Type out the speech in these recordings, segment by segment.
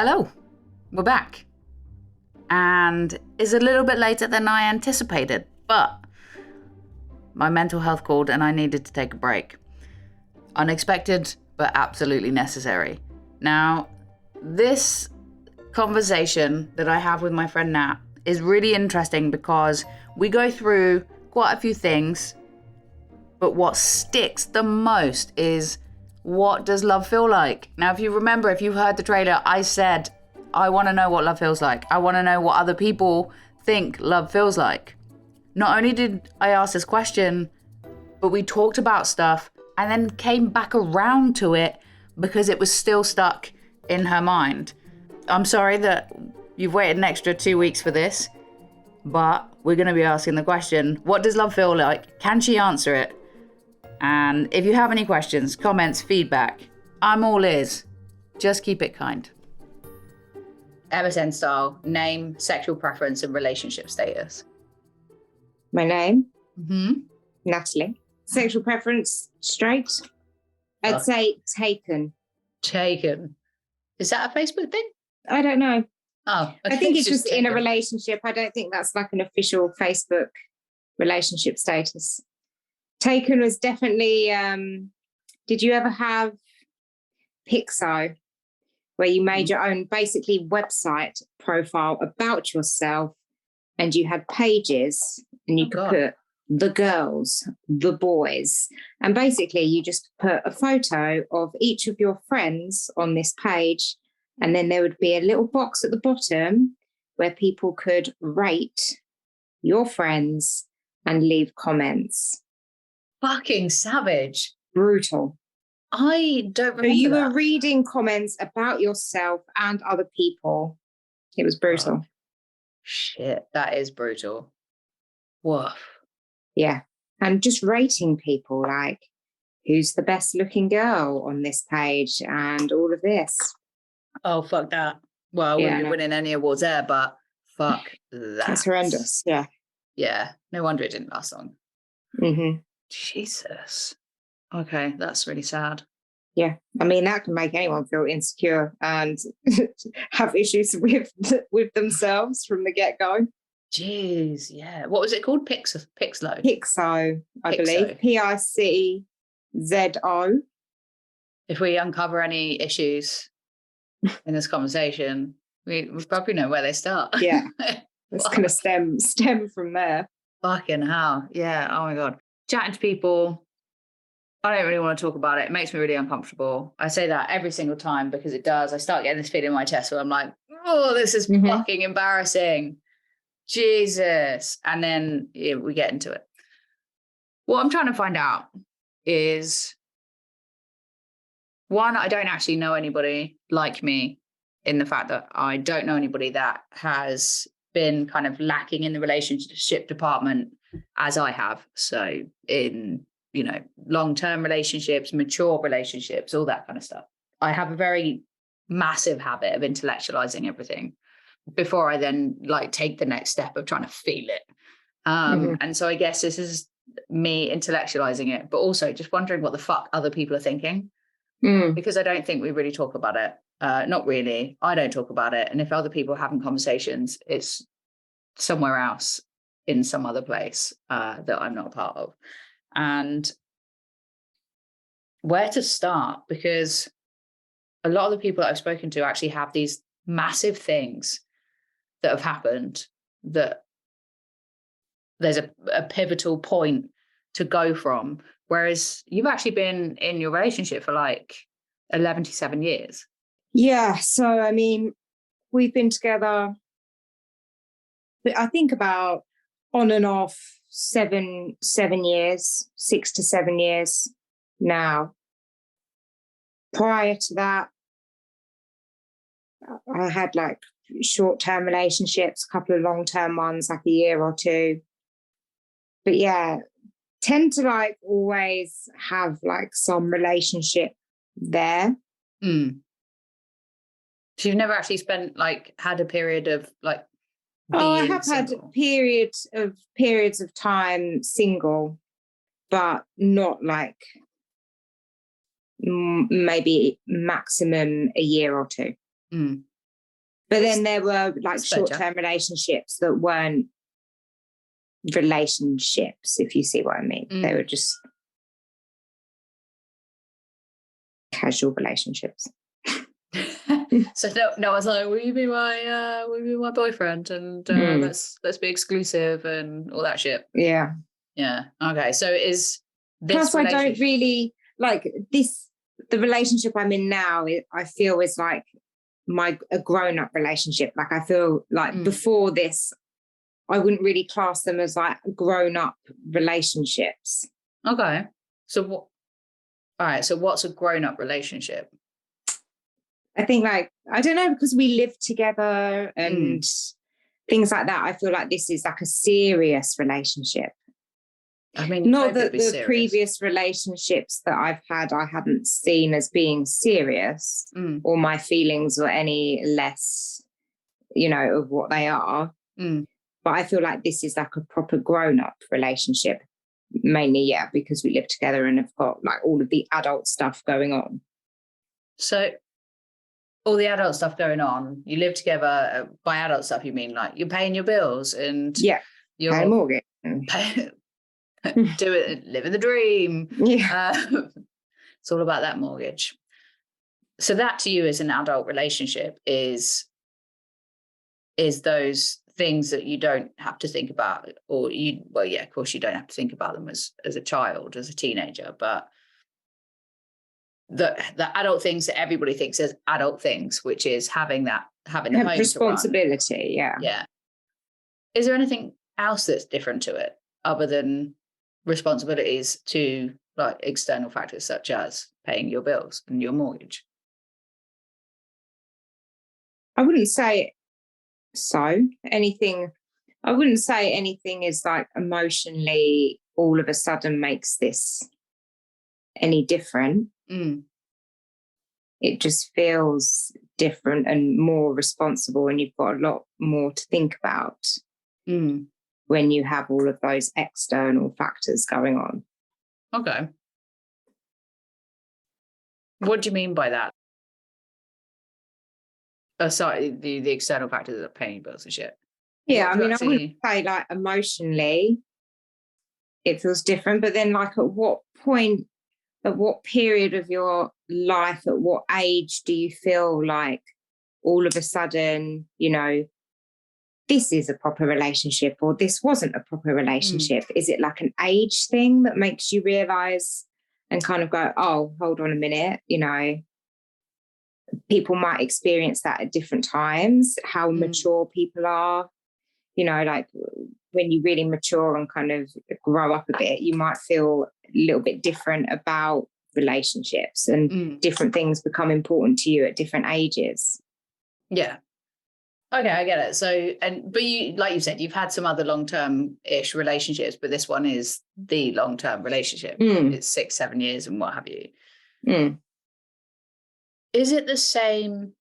Hello, we're back. And it's a little bit later than I anticipated, but my mental health called and I needed to take a break. Unexpected, but absolutely necessary. Now, this conversation that I have with my friend Nat is really interesting because we go through quite a few things, but what sticks the most is, what does love feel like? Now, if you remember, if you heard the trailer, I said, I want to know what love feels like. I want to know what other people think love feels like. Not only did I ask this question, but we talked about stuff and then came back around to it because it was still stuck in her mind. I'm sorry that you've waited an extra 2 weeks for this, but we're going to be asking the question, what does love feel like? Can she answer it? And if you have any questions, comments, feedback, I'm all ears. Just keep it kind. MSN style, name, sexual preference, and relationship status. My name? Mm-hmm. Natalie. Sexual preference, straight. I'd say taken. Taken. Is that a Facebook thing? I don't know. Oh, I think it's just in a relationship. I don't think that's like an official Facebook relationship status. Taken was definitely, did you ever have Pixo, where you made your own basically website profile about yourself and you had pages and you could put the girls, the boys, and basically you just put a photo of each of your friends on this page, and then there would be a little box at the bottom where people could rate your friends and leave comments. Fucking savage. Brutal. I don't remember. So you were reading comments about yourself and other people. It was brutal. Oh, shit, that is brutal. Woof. Yeah. And just rating people, like, who's the best looking girl on this page and all of this. Oh, fuck that. Well, I wouldn't be winning any awards there, but fuck that. That's horrendous. Yeah. Yeah. No wonder it didn't last long. Mm-hmm. Jesus. Okay, that's really sad. Yeah. I mean, that can make anyone feel insecure and have issues with themselves from the get-go. Jeez, yeah. What was it called? Pixo, I believe. Piczo. If we uncover any issues in this conversation, we probably know where they start. Yeah. It's going to stem from there. Fucking hell. Yeah. Oh my God. Chatting to people, I don't really want to talk about it. It makes me really uncomfortable. I say that every single time because it does. I start getting this feeling in my chest where I'm like, oh, this is fucking embarrassing. Jesus. And then we get into it. What I'm trying to find out is, one, I don't actually know anybody like me, in the fact that I don't know anybody that has been kind of lacking in the relationship department as I have. So in, long-term relationships, mature relationships, all that kind of stuff. I have a very massive habit of intellectualizing everything before I then take the next step of trying to feel it. And so I guess this is me intellectualizing it, but also just wondering what the fuck other people are thinking. Because I don't think we really talk about it. Not really. I don't talk about it. And if other people are having conversations, it's somewhere else in some other place that I'm not a part of. And where to start? Because a lot of the people that I've spoken to actually have these massive things that have happened, that there's a pivotal point to go from. Whereas you've actually been in your relationship for 11 years. Yeah. So, I mean, we've been together, I think about on and off 7 years, 6 to 7 years now. Prior to that, I had short-term relationships, a couple of long-term ones, a year or two. But yeah, tend to always have some relationship there. So you've never actually spent had a period of I have single. had periods of time single, but not maybe maximum a year or two. But then there were like It's better. short-term relationships that weren't relationships, if you see what I mean. They were just casual relationships. So no one's like, will you be my boyfriend, and let's be exclusive and all that shit. Yeah. Okay, so is this plus I don't really like this. The relationship I'm in now, I feel is like a grown-up relationship. Like I feel like before this, I wouldn't really class them as like grown-up relationships. Okay, so what? All right, so what's a grown-up relationship? I think like, I don't know, because we live together and things like that. I feel like this is like a serious relationship. I mean, not that the previous relationships that I've had, I haven't seen as being serious or my feelings were any less, of what they are. But I feel like this is like a proper grown-up relationship, mainly, because we live together and have got like all of the adult stuff going on. So all the adult stuff going on, you live together. By adult stuff, you mean like you're paying your bills and you're paying a mortgage. Do it, living the dream. It's all about that mortgage. So that to you as an adult relationship is those things that you don't have to think about, or of course you don't have to think about them as a child, as a teenager, but the adult things that everybody thinks as adult things, which is having the home responsibility. Yeah. Is there anything else that's different to it other than responsibilities to like external factors such as paying your bills and your mortgage? I wouldn't say anything. I wouldn't say anything is like emotionally all of a sudden makes this any different. It just feels different and more responsible, and you've got a lot more to think about when you have all of those external factors going on. Okay. What do you mean by that? Sorry, the external factors of paying bills and shit. I mean, I wouldn't say like emotionally it feels different, but then like at what point, at what period of your life, at what age do you feel like all of a sudden, this is a proper relationship or this wasn't a proper relationship? Is it like an age thing that makes you realize and kind of go, oh, hold on a minute, people might experience that at different times, how mature people are, like when you really mature and kind of grow up a bit, you might feel a little bit different about relationships and different things become important to you at different ages. Yeah. Okay, I get it. So, but you, like you said, you've had some other long-term-ish relationships, but this one is the long-term relationship. It's 6-7 years and what have you. Is it the same?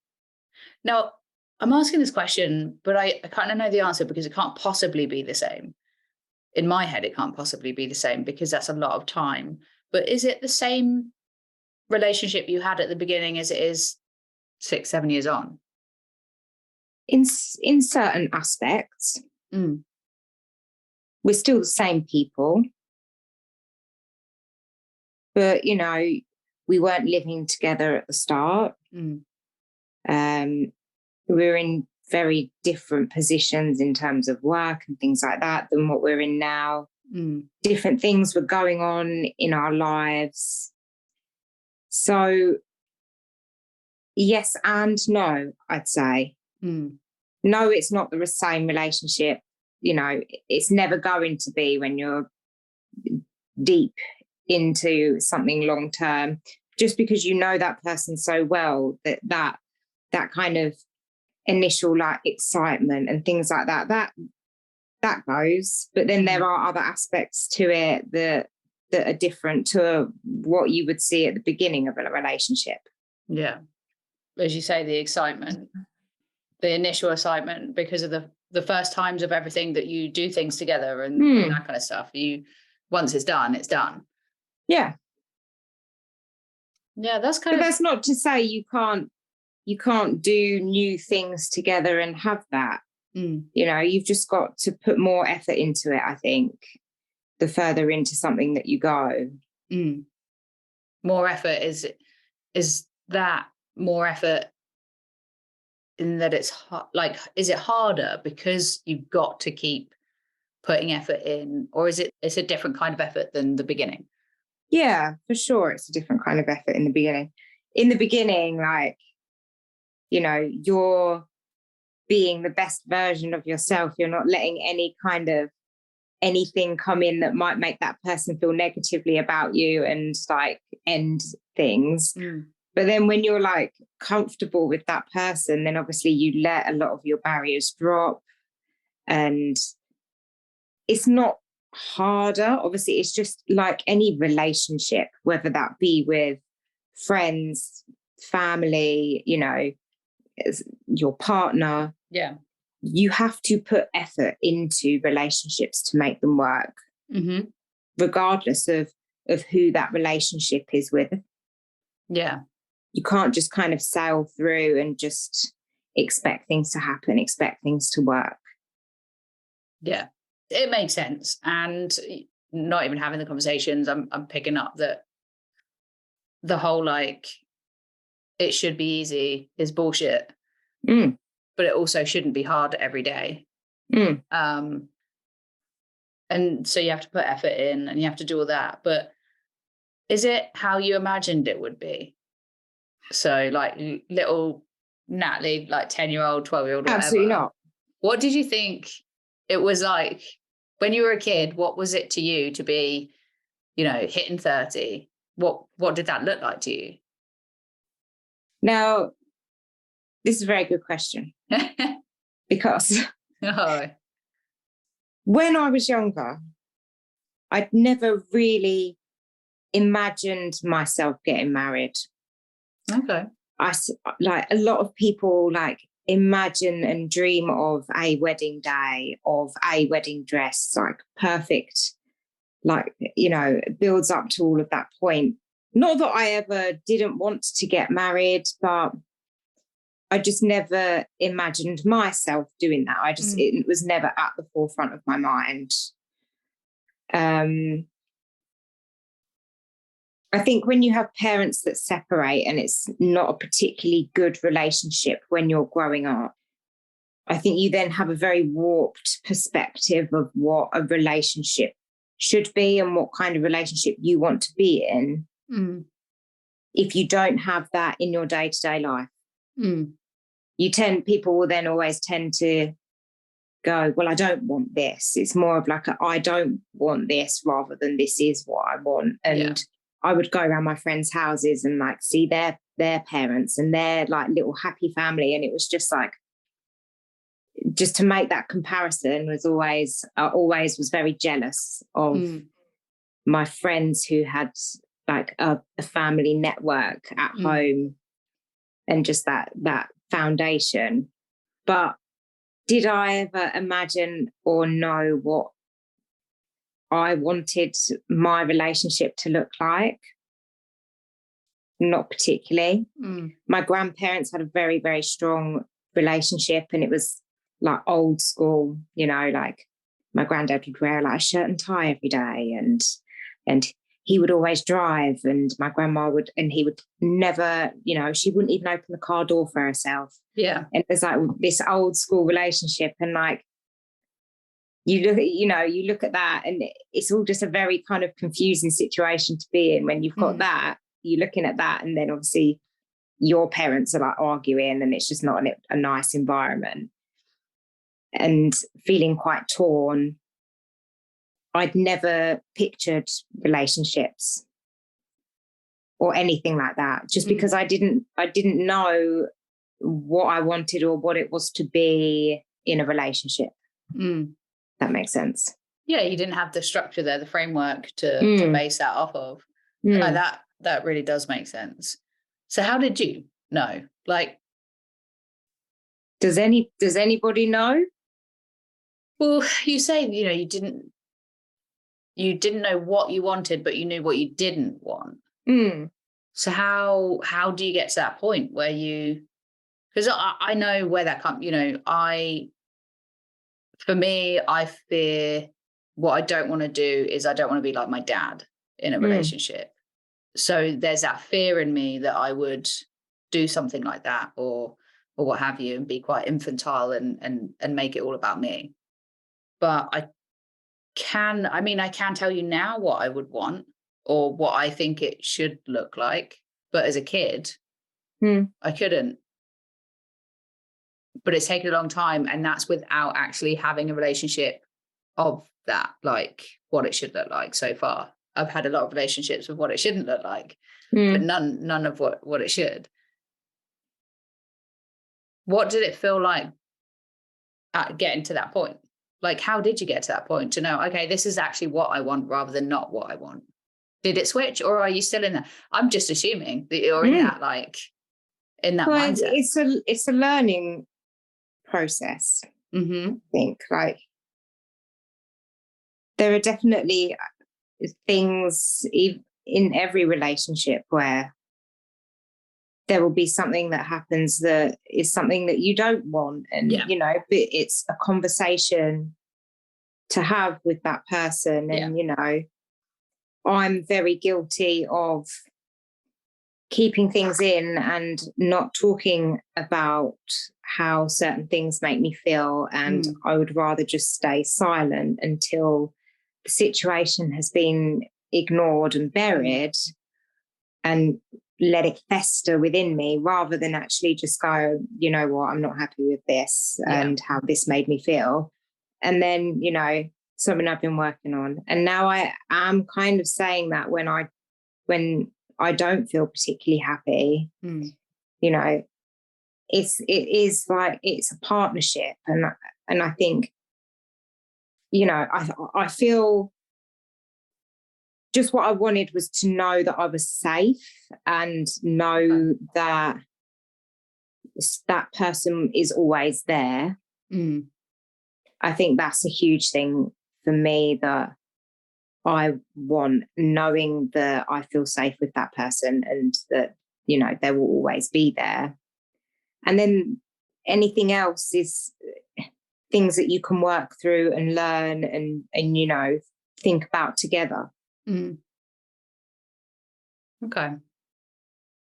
Now, I'm asking this question, but I kind of know the answer because it can't possibly be the same. In my head, it can't possibly be the same because that's a lot of time. But is it the same relationship you had at the beginning as it is 6-7 years on? In certain aspects, we're still the same people. But, we weren't living together at the start. We were in very different positions in terms of work and things like that than what we're in now. Different things were going on in our lives. So, yes and no, I'd say. No, it's not the same relationship. It's never going to be when you're deep into something long term, just because that person so well that kind of initial like excitement and things like that goes. But then there are other aspects to it that are different to what you would see at the beginning of a relationship. Yeah. As you say, the excitement, the initial excitement, because of the first times of everything that you do things together and that kind of stuff. Once it's done, it's done. Yeah. Yeah, that's that's not to say you can't you can't do new things together and have that. You know, you've just got to put more effort into it, I think, the further into something that you go. More effort is that more effort in that it's like, is it harder because you've got to keep putting effort in, or it's a different kind of effort than the beginning? Yeah, for sure. It's a different kind of effort in the beginning. In the beginning, like, you know, you're being the best version of yourself. You're not letting any kind of anything come in that might make that person feel negatively about you and like end things. But then when you're like comfortable with that person, then obviously you let a lot of your barriers drop, and it's not harder. Obviously, it's just like any relationship, whether that be with friends, family, you know, your partner. Yeah. You have to put effort into relationships to make them work, regardless of who that relationship is with. Yeah. You can't just kind of sail through and just expect things to happen, expect things to work. Yeah, it makes sense. And not even having the conversations, I'm picking up that the whole like it should be easy is bullshit. But it also shouldn't be hard every day. And so you have to put effort in and you have to do all that. But is it how you imagined it would be? So like little Natalie, like 10-year-old, 12-year-old, whatever. Absolutely not. What did you think it was like when you were a kid? What was it to you to be, you know, hitting 30? What did that look like to you? Now, this is a very good question. Because when I was younger, I'd never really imagined myself getting married. Okay. I like a lot of people like imagine and dream of a wedding day, of a wedding dress, like perfect, like, you know, builds up to all of that point. Not that I ever didn't want to get married, but I just never imagined myself doing that. It was never at the forefront of my mind. I think when you have parents that separate and it's not a particularly good relationship when you're growing up, I think you then have a very warped perspective of what a relationship should be and what kind of relationship you want to be in. If you don't have that in your day-to-day life, people will then always tend to go, well, I don't want this. It's more of like I don't want this rather than this is what I want. And I would go around my friends' houses and like see their parents and their like little happy family. And it was just like, just to make that comparison was always was very jealous of my friends who had like a family network at home and just that foundation. But did I ever imagine or know what I wanted my relationship to look like? Not particularly. My grandparents had a very, very strong relationship, and it was like old school, you know, like my granddad would wear like a shirt and tie every day, and he would always drive, and my grandma would, and he would never, you know, she wouldn't even open the car door for herself. Yeah. And there's like this old school relationship, and like you look at that and it's all just a very kind of confusing situation to be in when you've got that, you're looking at that, and then obviously your parents are like arguing and it's just not a nice environment and feeling quite torn. I'd never pictured relationships or anything like that, just because I didn't know what I wanted or what it was to be in a relationship. That makes sense. Yeah, you didn't have the structure there, the framework to base that off of. No, that really does make sense. So how did you know? Like, does anybody know? Well, you say, you know, you didn't know what you wanted, but you knew what you didn't want. So how do you get to that point where you Because I know where that comes, for me, I fear what I don't want to do is I don't want to be like my dad in a relationship. So there's that fear in me that I would do something like that or what have you, and be quite infantile and make it all about me. But I can tell you now what I would want or what I think it should look like. But as a kid, I couldn't. But it's taken a long time, and that's without actually having a relationship of that, like what it should look like so far. I've had a lot of relationships with what it shouldn't look like, but none of what it should. What did it feel like at getting to that point? Like, how did you get to that point to know, okay, this is actually what I want rather than not what I want? Did it switch, or are you still in that? I'm just assuming that you're in that, like, in that mindset. It's a learning process. I think, like, there are definitely things in every relationship where there will be something that happens that is something that you don't want, and but it's a conversation to have with that person. And I'm very guilty of keeping things in and not talking about how certain things make me feel, and I would rather just stay silent until the situation has been ignored and buried, and let it fester within me, rather than actually just go, you know what, I'm not happy with this and how this made me feel. And then, something I've been working on. And now I am kind of saying that when I don't feel particularly happy, it is like, it's a partnership. And I think, I feel just what I wanted was to know that I was safe and know that that person is always there. I think that's a huge thing for me, that I want, knowing that I feel safe with that person and that, they will always be there. And then anything else is things that you can work through and learn and think about together. Okay.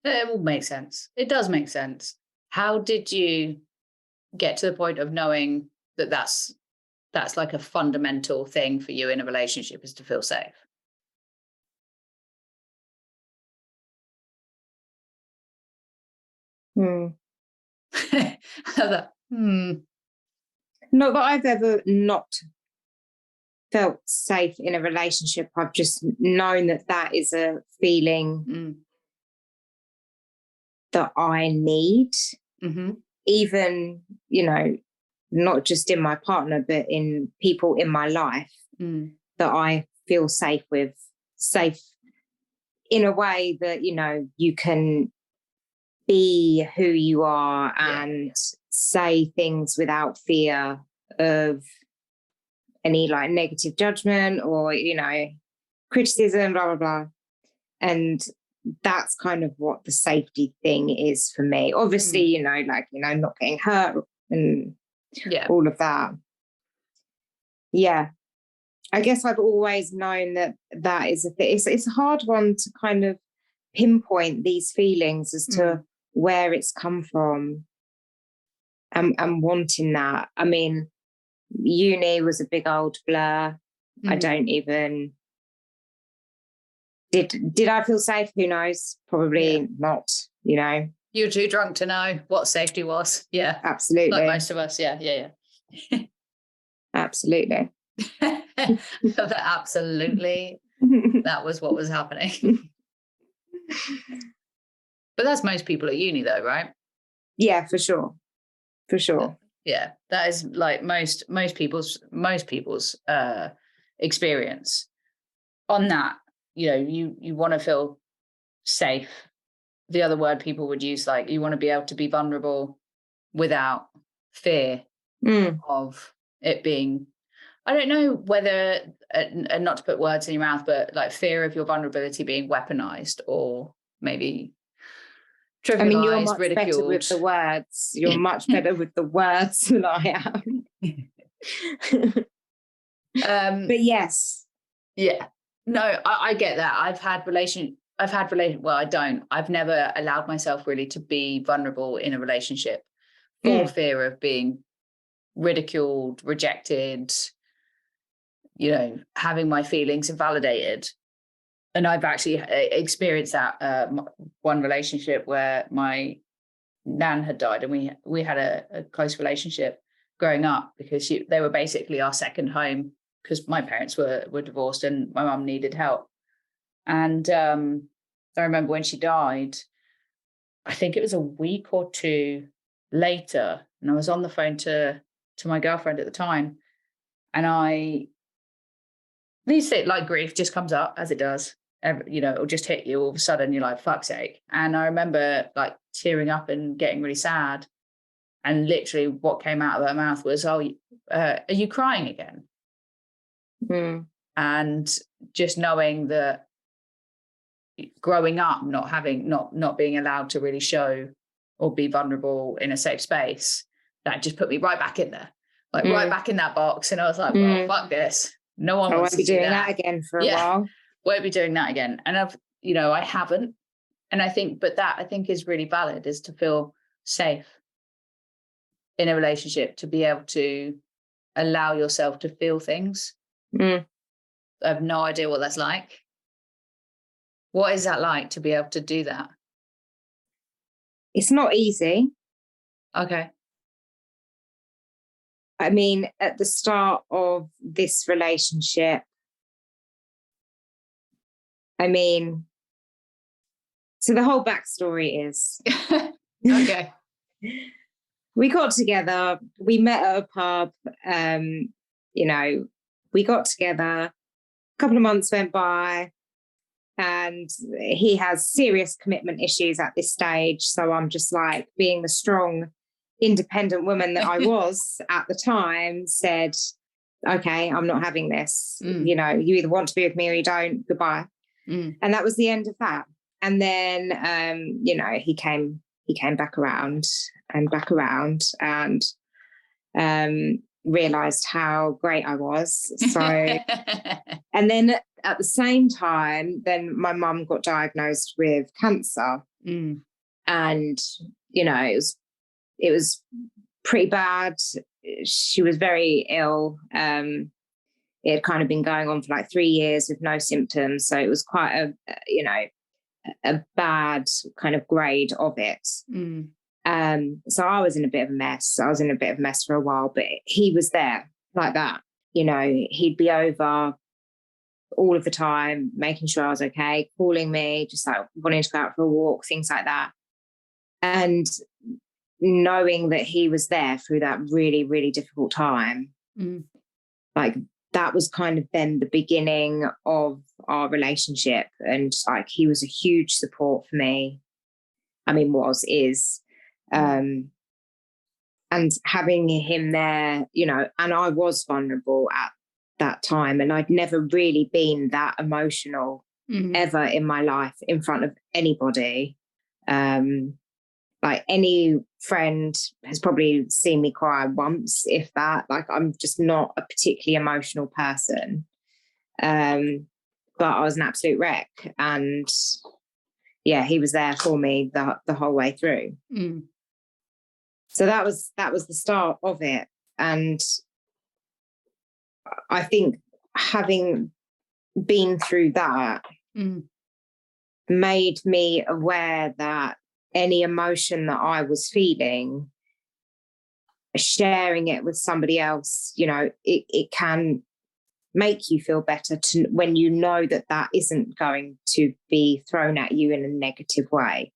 It will make sense. It does make sense. How did you get to the point of knowing that that's like a fundamental thing for you in a relationship, is to feel safe? Not that I've ever not felt safe in a relationship. I've just known that is a feeling that I need, even, not just in my partner, but in people in my life that I feel safe with, safe in a way that, you can be who you are and say things without fear of any like negative judgment or, criticism, blah, blah, blah. And that's kind of what the safety thing is for me. Obviously, not getting hurt and all of that. Yeah. I guess I've always known that is a thing. It's a hard one to kind of pinpoint these feelings as to where it's come from and wanting that. I mean, uni was a big old blur. I don't even... Did I feel safe? Who knows? Probably not, You were too drunk to know what safety was. Yeah. Absolutely. Like most of us. Yeah. Absolutely. Absolutely. That was what was happening. But that's most people at uni though, right? Yeah, for sure. For sure. Yeah. That is like most people's experience on that. You want to feel safe. The other word people would use, like, you want to be able to be vulnerable without fear of it being, I don't know whether, and not to put words in your mouth, but like fear of your vulnerability being weaponized, or maybe I mean, you're trivialized, much better with ridiculed. the words. You're much better with the words than I am. But yes. Yeah. No, I get that. Well, I don't. I've never allowed myself really to be vulnerable in a relationship for fear of being ridiculed, rejected, having my feelings invalidated. And I've actually experienced that one relationship where my nan had died, and we had a close relationship growing up because they were basically our second home, because my parents were divorced and my mum needed help. And I remember when she died, I think it was a week or two later, and I was on the phone to my girlfriend at the time, and these things like grief just comes up as it does. It'll just hit you all of a sudden. You're like, fuck's sake. And I remember like tearing up and getting really sad. And literally what came out of her mouth was, "Oh, are you crying again?" And just knowing that growing up, not being allowed to really show or be vulnerable in a safe space, that just put me right back in there, like right back in that box. And I was like, well, fuck this. No one wants to do that again for a while. Won't be doing that again. And I haven't. And I think is really valid, is to feel safe in a relationship, to be able to allow yourself to feel things. I have no idea what that's like. What is that like, to be able to do that? It's not easy. Okay. I mean, at the start of this relationship, so the whole backstory is okay. We got together, we met at a pub, we got together, a couple of months went by, and he has serious commitment issues at this stage. So I'm just like, being the strong, independent woman that I was at the time, said, okay, I'm not having this. You either want to be with me or you don't, goodbye. And that was the end of that. And then, he came back around and realized how great I was. So, and then at the same time, then my mum got diagnosed with cancer. And, it was pretty bad. She was very ill. It had kind of been going on for like 3 years with no symptoms. So it was quite a bad kind of grade of it. So I was in a bit of a mess. I was in a bit of a mess for a while, but he was there like that. He'd be over all of the time, making sure I was okay, calling me, just like wanting to go out for a walk, things like that. And knowing that he was there through that really, really difficult time, like that was kind of then the beginning of our relationship. And like, he was a huge support for me. I mean, is. And having him there, and I was vulnerable at that time, and I'd never really been that emotional ever in my life in front of anybody. Like, any friend has probably seen me cry once, if that. Like, I'm just not a particularly emotional person. But I was an absolute wreck, and yeah, he was there for me the whole way through. So that was the start of it. And I think having been through that made me aware that any emotion that I was feeling, sharing it with somebody else, it can make you feel better when you know that isn't going to be thrown at you in a negative way.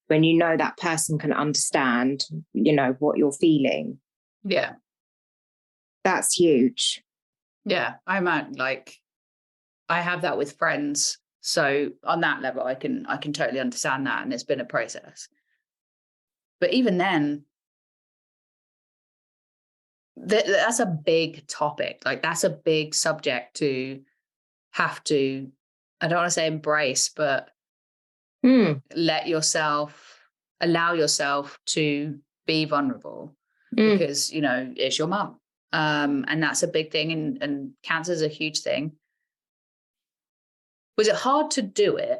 When you know that person can understand, what you're feeling. Yeah. That's huge. Yeah. I'm like, I have that with friends. So on that level, I can totally understand that. And it's been a process. But even then, that's a big topic. Like, that's a big subject to have to, I don't want to say embrace, but let yourself allow yourself to be vulnerable because, you know, it's your mum. And that's a big thing. And cancer is a huge thing. Was it hard to do it?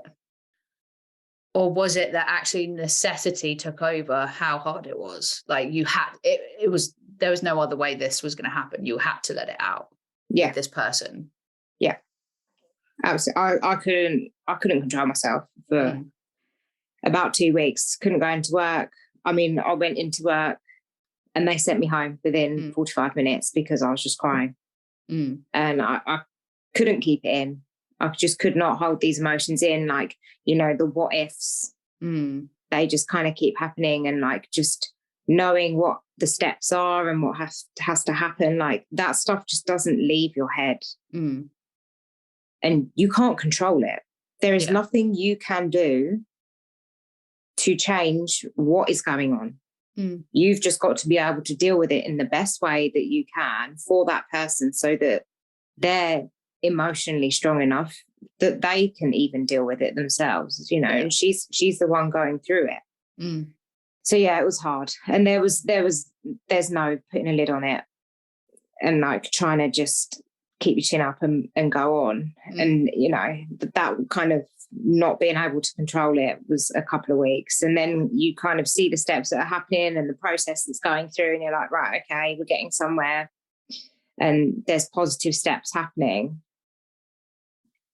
Or was it that actually necessity took over how hard it was? Like you had, there was no other way this was going to happen. You had to let it out. Yeah. With this person. Yeah. Absolutely. I couldn't control myself for about 2 weeks. Couldn't go into work. I mean, I went into work and they sent me home within 45 minutes because I was just crying. And I couldn't keep it in. I just could not hold these emotions in. Like, you know, the what ifs, they just kind of keep happening. And like, just knowing what the steps are and what has to happen, like that stuff just doesn't leave your head. And you can't control it. There is nothing you can do to change what is going on. You've just got to be able to deal with it in the best way that you can for that person so that they're emotionally strong enough that they can even deal with it themselves, you know. And she's the one going through it. So yeah, it was hard. And there's no putting a lid on it and like trying to just keep your chin up and go on. And you know, that kind of not being able to control it was a couple of weeks. And then you kind of see the steps that are happening and the process that's going through, and you're like, right, okay, we're getting somewhere and there's positive steps happening.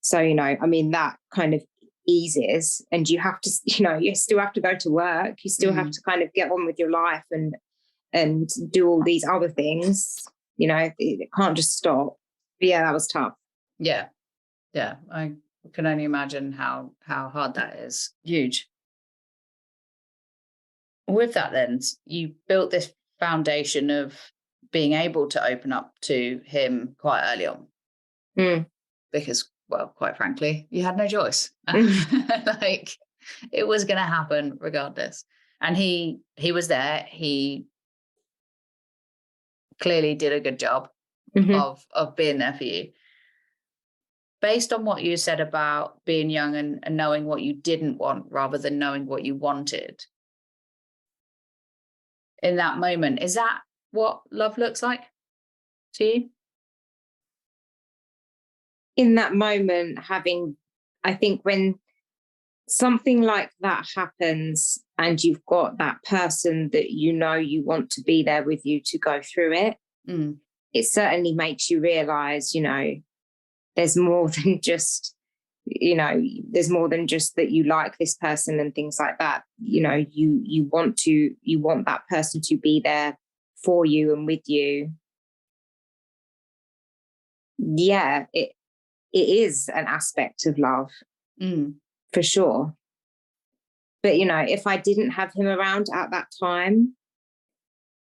So, you know, I mean, that kind of eases, and you have to, you know, you still have to go to work. You still have to kind of get on with your life and do all these other things. You know, it can't just stop. But yeah, that was tough. Yeah. Yeah. I can only imagine how hard that is. Huge. With that then, you built this foundation of being able to open up to him quite early on. Because, well, quite frankly, you had no choice. Like it was going to happen regardless. And he was there. He clearly did a good job of being there for you. Based on what you said about being young and knowing what you didn't want rather than knowing what you wanted in that moment, is that what love looks like to you? In that moment, I think when something like that happens and you've got that person that you know you want to be there with you to go through it, it certainly makes you realize, you know, there's more than just, you know, there's more than just that you like this person and things like that. You know, you want that person to be there for you and with you. Yeah, it is an aspect of love, for sure. But, you know, if I didn't have him around at that time,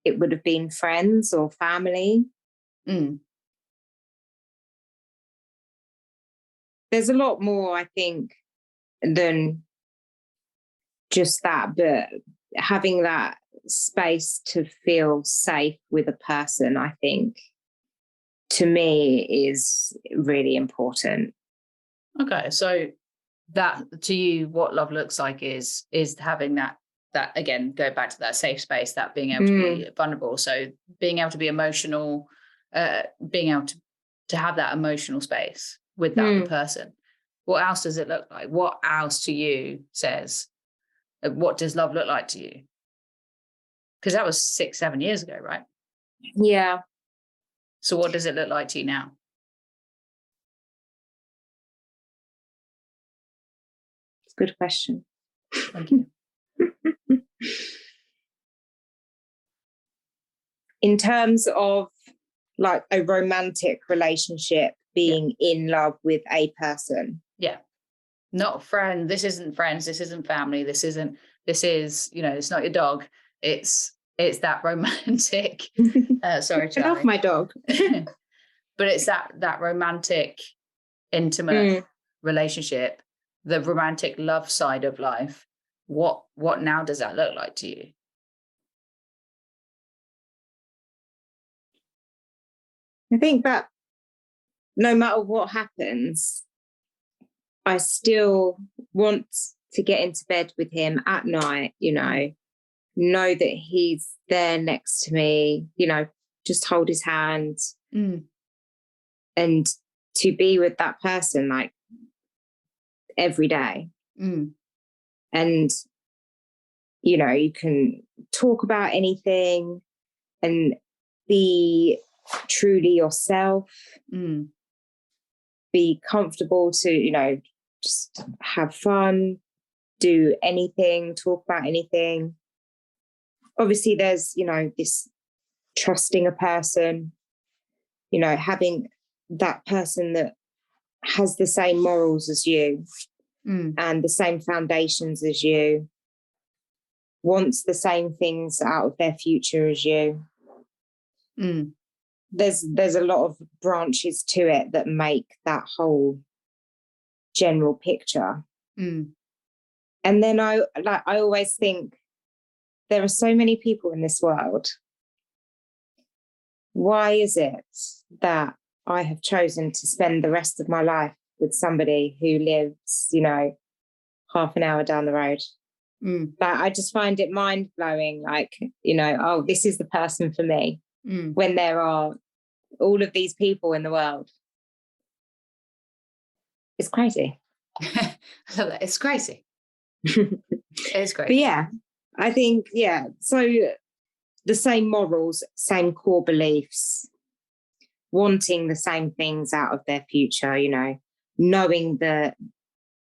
it would have been friends or family. There's a lot more, I think, than just that. But having that space to feel safe with a person, I think, to me, is really important. Okay, so that to you, what love looks like is having that again, go back to that safe space, that being able to be vulnerable. So being able to be emotional, being able to have that emotional space with that other person. What else does it look like? What else to you says, what does love look like to you? Because that was 6-7 years ago, right? Yeah. So what does it look like to you now? It's a good question. Thank you. In terms of like a romantic relationship, being in love with a person. Yeah. Not friend. This isn't friends. This isn't family. This is, you know, it's not your dog. It's that romantic. Sorry, Charlie. I love my dog. But it's that romantic, intimate relationship, the romantic love side of life. What now does that look like to you? I think that no matter what happens, I still want to get into bed with him at night, you know, know that he's there next to me, just hold his hand and to be with that person like every day. And, you can talk about anything and be truly yourself, be comfortable to, just have fun, do anything, talk about anything. Obviously, there's, this trusting a person, having that person that has the same morals as you and the same foundations as you, wants the same things out of their future as you. There's a lot of branches to it that make that whole general picture. And then I always think there are so many people in this world. Why is it that I have chosen to spend the rest of my life with somebody who lives, half an hour down the road? I just find it mind blowing. Oh, this is the person for me. When there are all of these people in the world. It's crazy. I love that. It's crazy. It's great. But yeah, I think, so the same morals, same core beliefs, wanting the same things out of their future, knowing that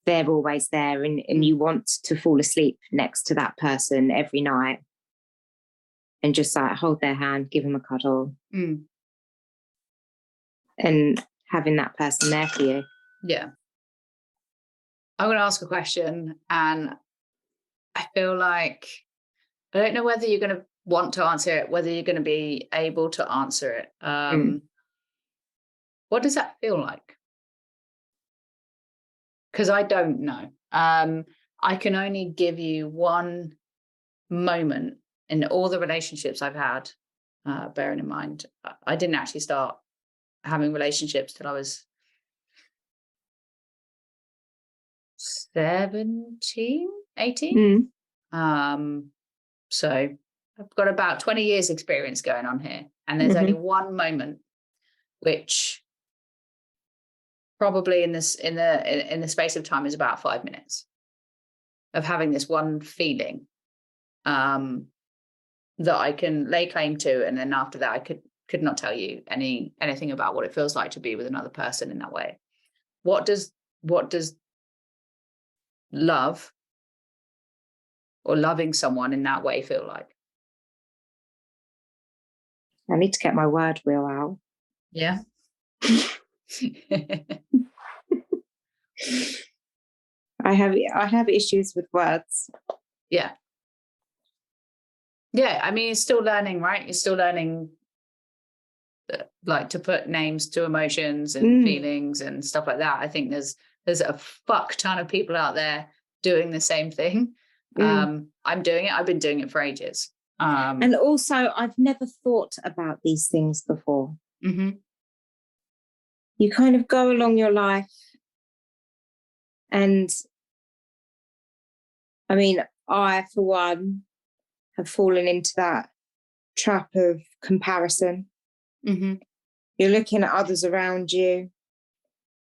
they're always there and you want to fall asleep next to that person every night and just like hold their hand, give them a cuddle and having that person there for you. Yeah. I'm going to ask a question and I feel like I don't know whether you're going to want to answer it, whether you're going to be able to answer it. What does that feel like? Because I don't know. I can only give you one moment in all the relationships I've had, bearing in mind, I didn't actually start having relationships till I was 17, 18. So I've got about 20 years experience going on here. And there's only one moment which probably in the space of time is about 5 minutes of having this one feeling that I can lay claim to. And then after that, I could not tell you anything about what it feels like to be with another person in that way. What does love or loving someone in that way feel like? I need to get my word wheel out. Yeah. I have issues with words. Yeah. I mean, you're still learning, right? You're still learning like to put names to emotions and feelings and stuff like that. I think there's a fuck ton of people out there doing the same thing. I'm doing it. I've been doing it for ages. And also, I've never thought about these things before. You kind of go along your life and I mean, I, for one, have fallen into that trap of comparison. You're looking at others around you.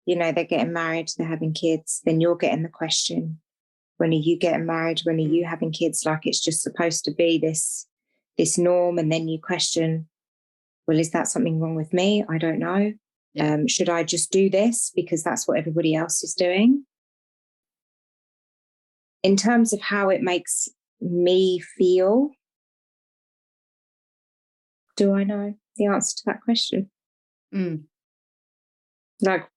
They're getting married, they're having kids. Then you're getting the question, when are you getting married? When are you having kids? Like it's just supposed to be this norm. And then you question, well, is that something wrong with me? I don't know. Yeah. Should I just do this because that's what everybody else is doing? In terms of how it makes me feel, do I know the answer to that question? Like,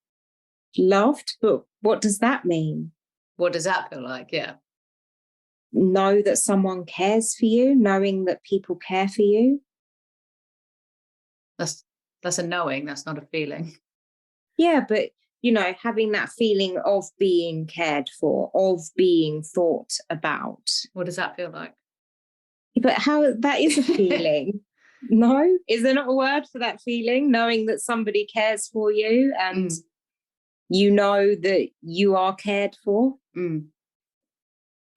loved, but what does that mean? What does that feel like? Yeah. Know that someone cares for you, knowing that people care for you. That's a knowing, that's not a feeling. Yeah, but having that feeling of being cared for, of being thought about. What does that feel like? But how that is a feeling. No? Is there not a word for that feeling? Knowing that somebody cares for you and you know that you are cared for?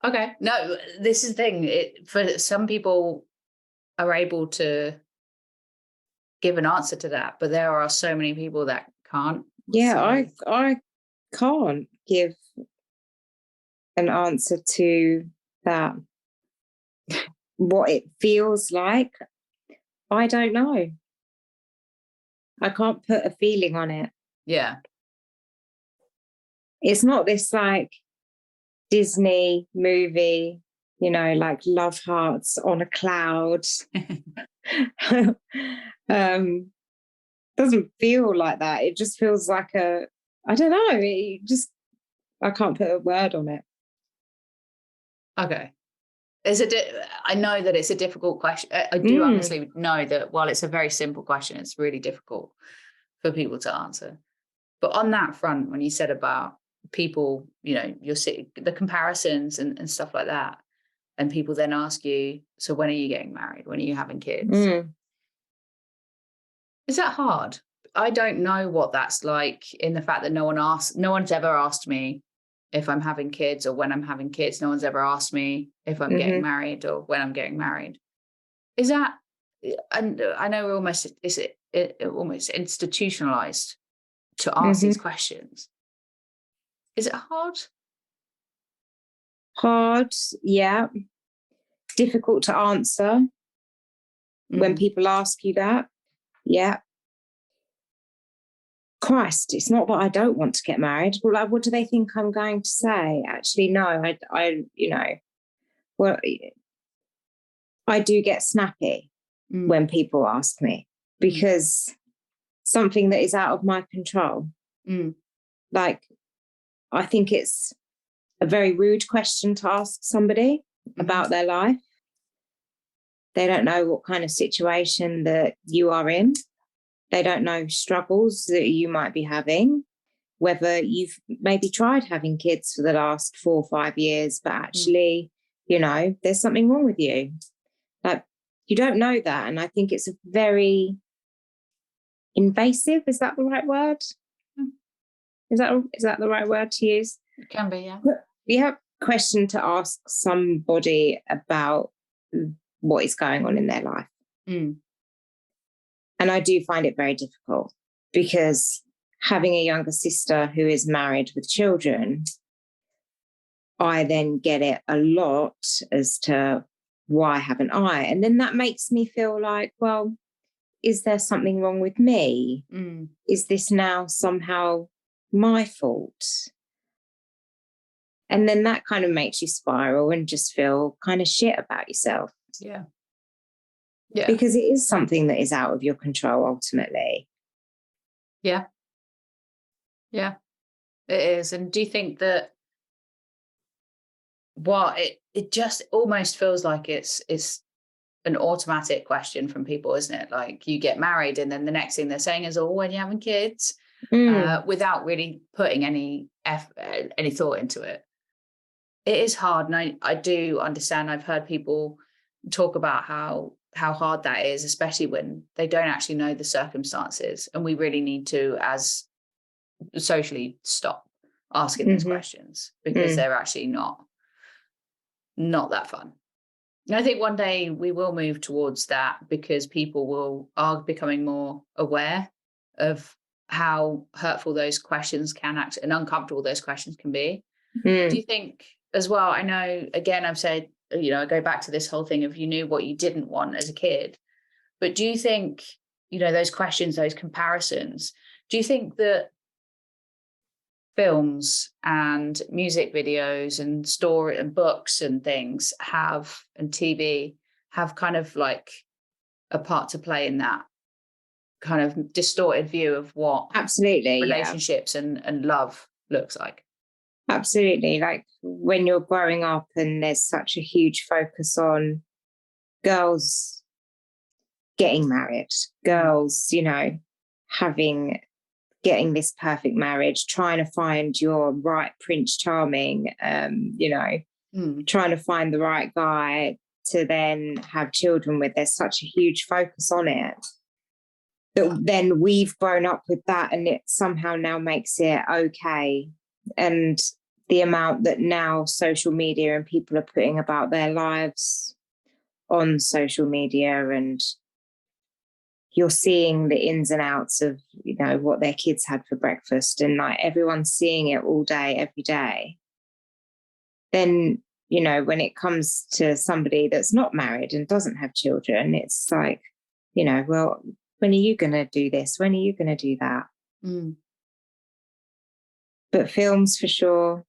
Okay. No, this is the thing. For some people are able to give an answer to that, but there are so many people that can't. Yeah, So, I can't give an answer to that. What it feels like, I don't know. I can't put a feeling on it. yeah. It's not this like Disney movie, like love hearts on a cloud. Doesn't feel like that. It just feels like I don't know. I can't put a word on it. Okay. I know that it's a difficult question. I do honestly know that while it's a very simple question, it's really difficult for people to answer. But on that front, when you said about people, the comparisons and stuff like that, and people then ask you, so when are you getting married? When are you having kids? Is that hard? I don't know what that's like, in the fact that no one's ever asked me if I'm having kids or when I'm having kids. No one's ever asked me if I'm getting married or when I'm getting married. Is that, and I know we're almost, is it almost institutionalized to ask these questions? Is it hard? Hard, yeah. Difficult to answer when people ask you that. Yeah. Christ, it's not that I don't want to get married, but like, what do they think I'm going to say? Actually, no, well, I do get snappy when people ask me, because something that is out of my control. Like, I think it's a very rude question to ask somebody about their life. They don't know what kind of situation that you are in. They don't know struggles that you might be having, whether you've maybe tried having kids for the last 4 or 5 years, but actually, there's something wrong with you. Like, you don't know that. And I think it's a very invasive. Is that the right word? Is that the right word to use? It can be, yeah. Yeah. Question to ask somebody about what is going on in their life. And I do find it very difficult, because having a younger sister who is married with children, I then get it a lot as to why haven't I? And then that makes me feel like, well, is there something wrong with me? Is this now somehow my fault? And then that kind of makes you spiral and just feel kind of shit about yourself. Yeah. Yeah. Because it is something that is out of your control ultimately. Yeah. Yeah, it is. And do you think that it just almost feels like it's an automatic question from people, isn't it? Like, you get married and then the next thing they're saying is, oh, when you're having kids, without really putting any thought into it. It is hard. And I do understand. I've heard people talk about how hard that is, especially when they don't actually know the circumstances. And we really need to, as socially, stop asking those questions, because they're actually not that fun. And I think one day we will move towards that, because people are becoming more aware of how hurtful those questions can act and uncomfortable those questions can be. Do you think as well? I know, again, I've said, I go back to this whole thing of you knew what you didn't want as a kid. But do you think, those questions, those comparisons, do you think that films and music videos and story and books and things and TV have kind of like a part to play in that kind of distorted view of what relationships and love looks like? Absolutely. Like, when you're growing up and there's such a huge focus on girls getting married, girls, getting this perfect marriage, trying to find your right Prince Charming, trying to find the right guy to then have children with. There's such a huge focus on it that then we've grown up with that, and it somehow now makes it okay. And the amount that now social media and people are putting about their lives on social media, and you're seeing the ins and outs of, you know, what their kids had for breakfast, and like everyone's seeing it all day, every day. Then, you know, when it comes to somebody that's not married and doesn't have children, it's like, you know, well, when are you going to do this? When are you going to do that? Mm. But films, for sure.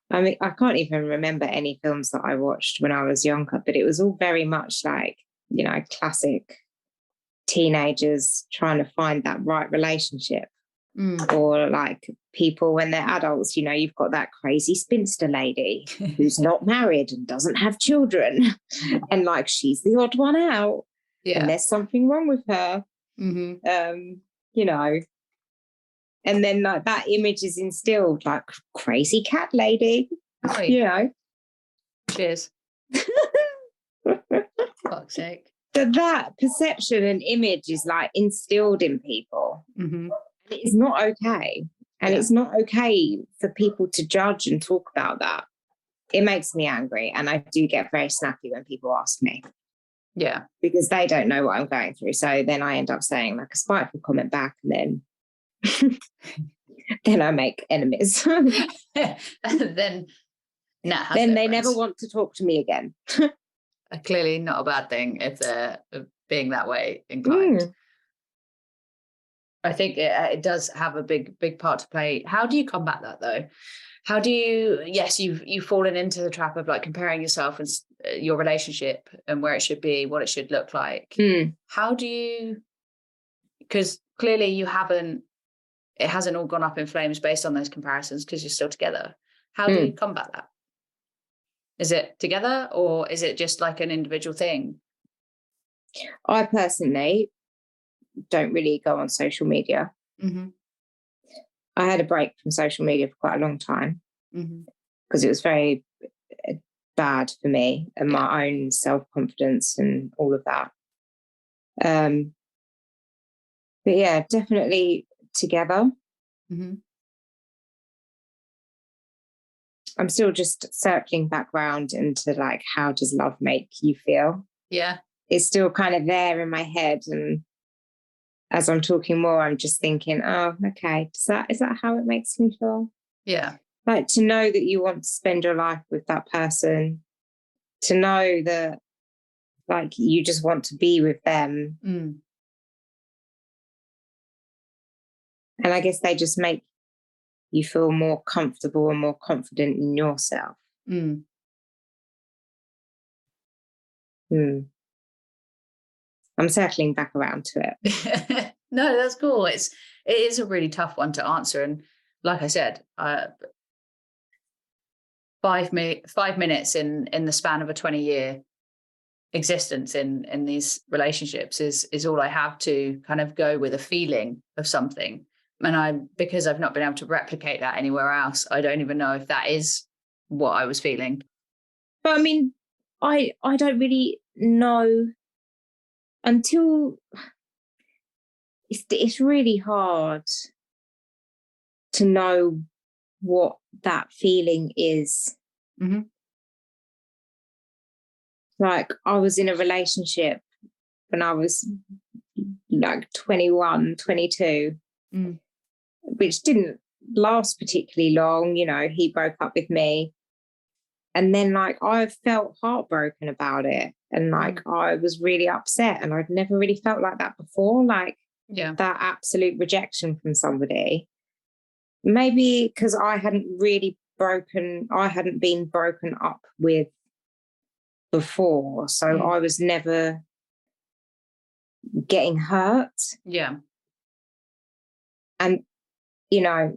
I mean, I can't even remember any films that I watched when I was younger, but it was all very much like, you know, classic teenagers trying to find that right relationship. Or like people when they're adults, you know, you've got that crazy spinster lady who's not married and doesn't have children. And like, she's the odd one out. Yeah. And there's something wrong with her. You know, and then like that image is instilled, like crazy cat lady. Oi. You know. Cheers. Fuck's sake. But that perception and image is like instilled in people. And it's not okay. And it's not okay for people to judge and talk about that. It makes me angry. And I do get very snappy when people ask me. Yeah. Because they don't know what I'm going through. So then I end up saying like a spiteful comment back, and then then I make enemies. Then they never want to talk to me again. Clearly not a bad thing if they're being that way inclined. I think it does have a big part to play. How do you combat that though? How do you? Yes, you've fallen into the trap of like comparing yourself and your relationship and where it should be, what it should look like. How do you? Because clearly you haven't. It hasn't all gone up in flames based on those comparisons because you're still together. How do you combat that? Is it together or is it just like an individual thing? I personally don't really go on social media. I had a break from social media for quite a long time because it was very bad for me and my own self-confidence and all of that. But yeah, definitely together. I'm still just circling back round into like, how does love make you feel? Yeah. It's still kind of there in my head. And as I'm talking more, I'm just thinking, oh, okay, is that how it makes me feel? Yeah. Like to know that you want to spend your life with that person, to know that like you just want to be with them. And I guess they just make you feel more comfortable and more confident in yourself. I'm circling back around to it. No, that's cool. It is a really tough one to answer. And like I said, 5 minutes in the span of a 20-year existence in these relationships is all I have to kind of go with a feeling of something. And because I've not been able to replicate that anywhere else, I don't even know if that is what I was feeling. But I mean, I don't really know until it's really hard to know what that feeling is. Like I was in a relationship when I was like 21, 22, which didn't last particularly long. You know, he broke up with me. And then like I felt heartbroken about it. And like I was really upset, and I'd never really felt like that before. Like that absolute rejection from somebody. Maybe because I hadn't been broken up with before. So I was never getting hurt. Yeah. And, you know,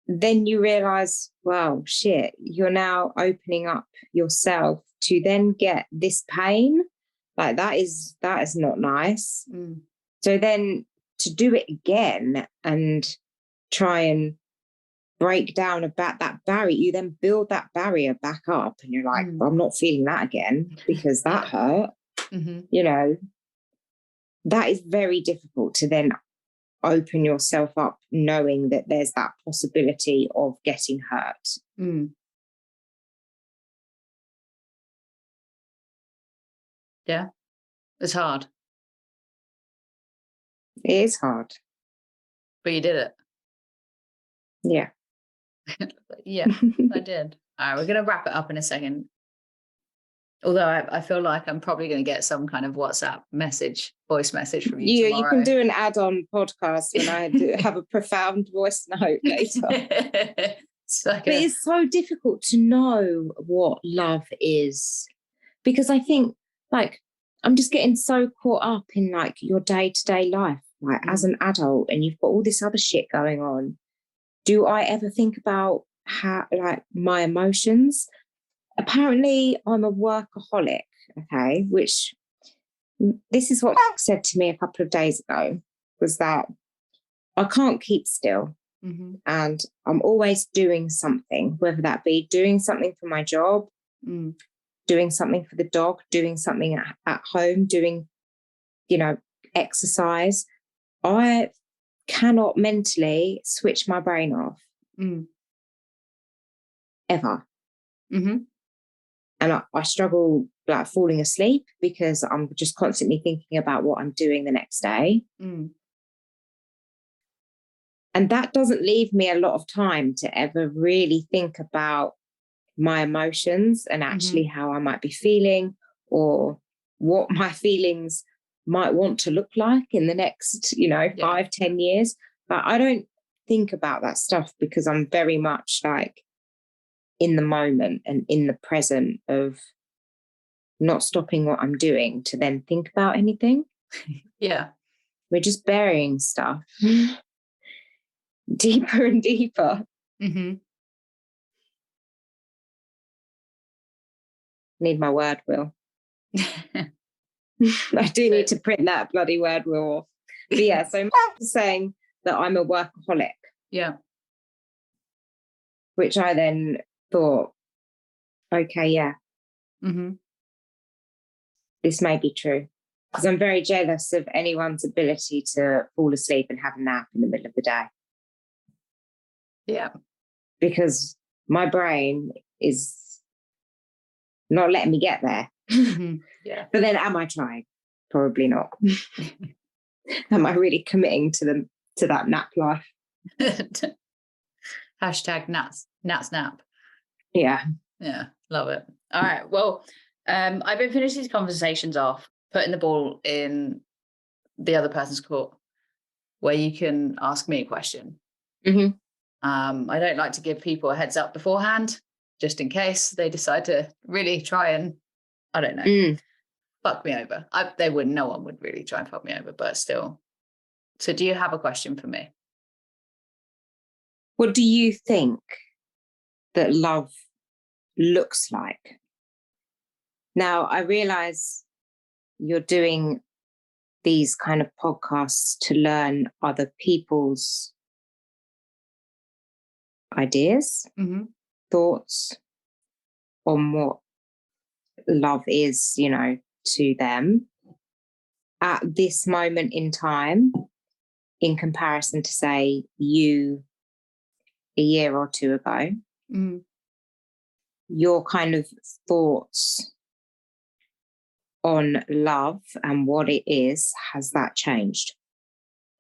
then you realize, well, shit, you're now opening up yourself to then get this pain. Like that is not nice. So then to do it again and try and break down about that barrier, you then build that barrier back up, and you're like, well, I'm not feeling that again because that hurt. You know, that is very difficult to then open yourself up knowing that there's that possibility of getting hurt. Yeah, it's hard. It is hard. But you did it. Yeah. Yeah, I did. All right, we're going to wrap it up in a second. Although I feel like I'm probably going to get some kind of WhatsApp message, voice message from you tomorrow. You can do an add-on podcast when I do have a profound voice note later. But it's so difficult to know what love is, because I think, like, I'm just getting so caught up in, like, your day-to-day life, like, as an adult, and you've got all this other shit going on. Do I ever think about how, like, my emotions? Apparently, I'm a workaholic, okay, which this is what said to me a couple of days ago, was that I can't keep still. And I'm always doing something, whether that be doing something for my job, doing something for the dog, doing something at home, doing, exercise. I cannot mentally switch my brain off. Ever. And I struggle, like, falling asleep because I'm just constantly thinking about what I'm doing the next day. And that doesn't leave me a lot of time to ever really think about my emotions and actually how I might be feeling, or what my feelings might want to look like in the next, 5-10 years. But I don't think about that stuff because I'm very much, like, in the moment and in the present of not stopping what I'm doing to then think about anything. Yeah. We're just burying stuff deeper and deeper. Need my word wheel. I do need to print that bloody word wheel off. But yeah, so I'm saying that I'm a workaholic. Yeah. Which I then thought, okay, yeah. This may be true. Because I'm very jealous of anyone's ability to fall asleep and have a nap in the middle of the day. Yeah. Because my brain is not letting me get there. Yeah. But then am I trying? Probably not. Am I really committing to that nap life? Hashtag Nats nap. Yeah. Yeah. Love it. All right. Well, I've been finishing these conversations off, putting the ball in the other person's court where you can ask me a question. I don't like to give people a heads up beforehand, just in case they decide to really try and, I don't know, fuck me over. No one would really try and fuck me over, but still. So do you have a question for me? What do you think that love looks like? Now, I realize you're doing these kind of podcasts to learn other people's ideas, thoughts on what love is, to them at this moment in time, in comparison to, say, you a year or two ago. Your kind of thoughts on love and what it is, has that changed?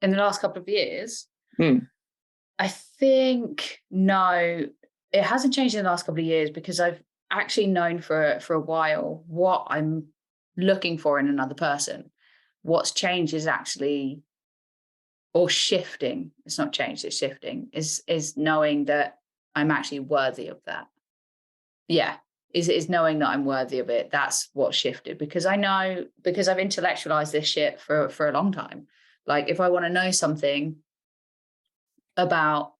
In the last couple of years? I think, no, it hasn't changed in the last couple of years because I've actually known for a while what I'm looking for in another person. What's changed is actually, or shifting, it's not changed, it's shifting, is knowing that I'm actually worthy of that. Yeah, is knowing that I'm worthy of it. That's what shifted, because I know, because I've intellectualized this shit for a long time. Like, if I want to know something about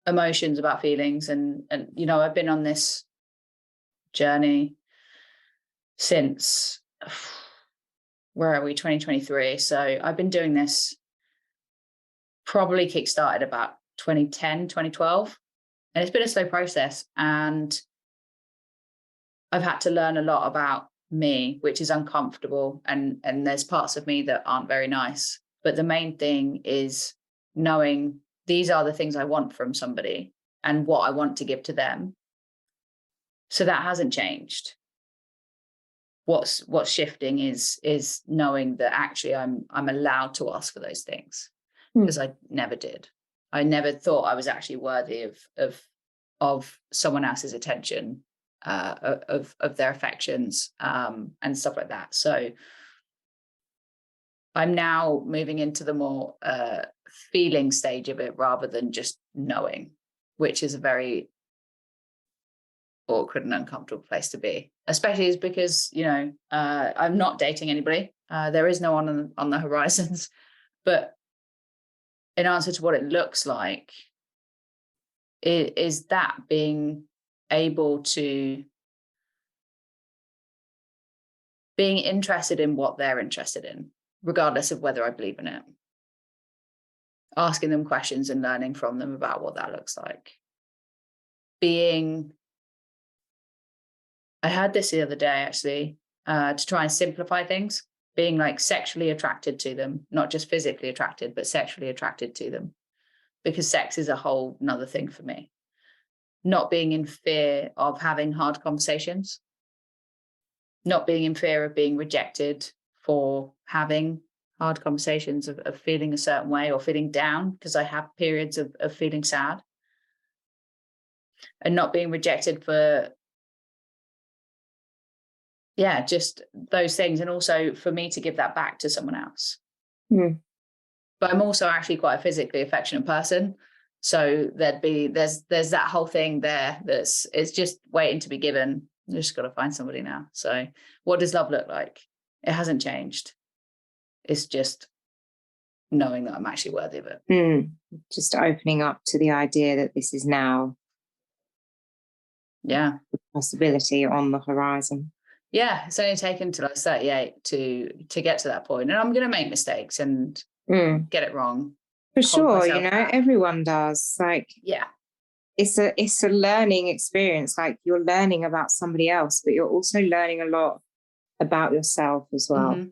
emotions, about feelings, and I've been on this journey since, where are we, 2023. So I've been doing this, probably kickstarted about 2010, 2012. And it's been a slow process. And I've had to learn a lot about me, which is uncomfortable. And there's parts of me that aren't very nice. But the main thing is knowing these are the things I want from somebody and what I want to give to them. So that hasn't changed. What's shifting is knowing that actually I'm allowed to ask for those things, because I never did. I never thought I was actually worthy of someone else's attention, of their affections, and stuff like that. So I'm now moving into the more feeling stage of it rather than just knowing, which is a very awkward and uncomfortable place to be, especially is because, I'm not dating anybody. There is no one on the horizons. But in answer to what it looks like, is that being able to being interested in what they're interested in, regardless of whether I believe in it. Asking them questions and learning from them about what that looks like. I heard this the other day, actually, to try and simplify things, being like sexually attracted to them, not just physically attracted, but sexually attracted to them, because sex is a whole nother thing for me. Not being in fear of having hard conversations, not being in fear of being rejected for having hard conversations, of feeling a certain way or feeling down, because I have periods of feeling sad, and not being rejected for, just those things. And also for me to give that back to someone else. But I'm also actually quite a physically affectionate person. So there's that whole thing there it's just waiting to be given. You just got to find somebody now. So what does love look like? It hasn't changed. It's just knowing that I'm actually worthy of it. Just opening up to the idea that this is now a possibility on the horizon. Yeah, it's only taken till I was 38 to get to that point. And I'm going to make mistakes and get it wrong. For sure, everyone does. Like, it's a learning experience. Like, you're learning about somebody else, but you're also learning a lot about yourself as well.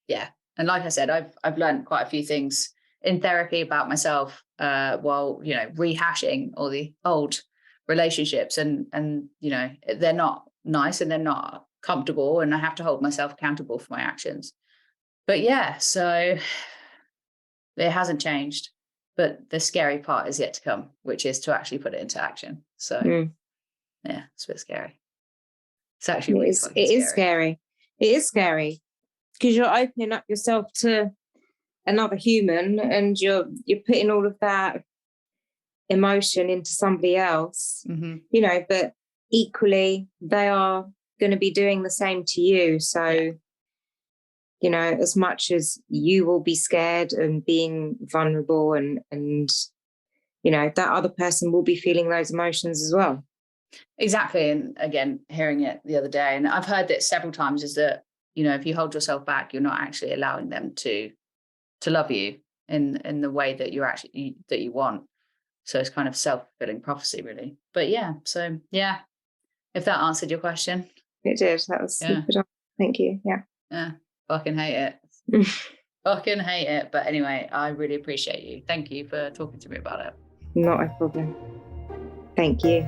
Yeah. And like I said, I've learned quite a few things in therapy about myself, while, rehashing all the old relationships, and they're not nice and they're not comfortable, and I have to hold myself accountable for my actions. But so it hasn't changed, but the scary part is yet to come, which is to actually put it into action. So it's a bit scary. It's actually really scary. It is scary because you're opening up yourself to another human, and you're putting all of that emotion into somebody else, but equally they are going to be doing the same to you. So as much as you will be scared and being vulnerable, and that other person will be feeling those emotions as well. Exactly. And again, hearing it the other day, and I've heard it several times, is that if you hold yourself back, you're not actually allowing them to love you in the way that that you want. So it's kind of self-fulfilling prophecy, really. But if that answered your question. It did. That was super. Thank you. Yeah. Fucking hate it. Fucking hate it. But anyway, I really appreciate you. Thank you for talking to me about it. Not a problem. Thank you.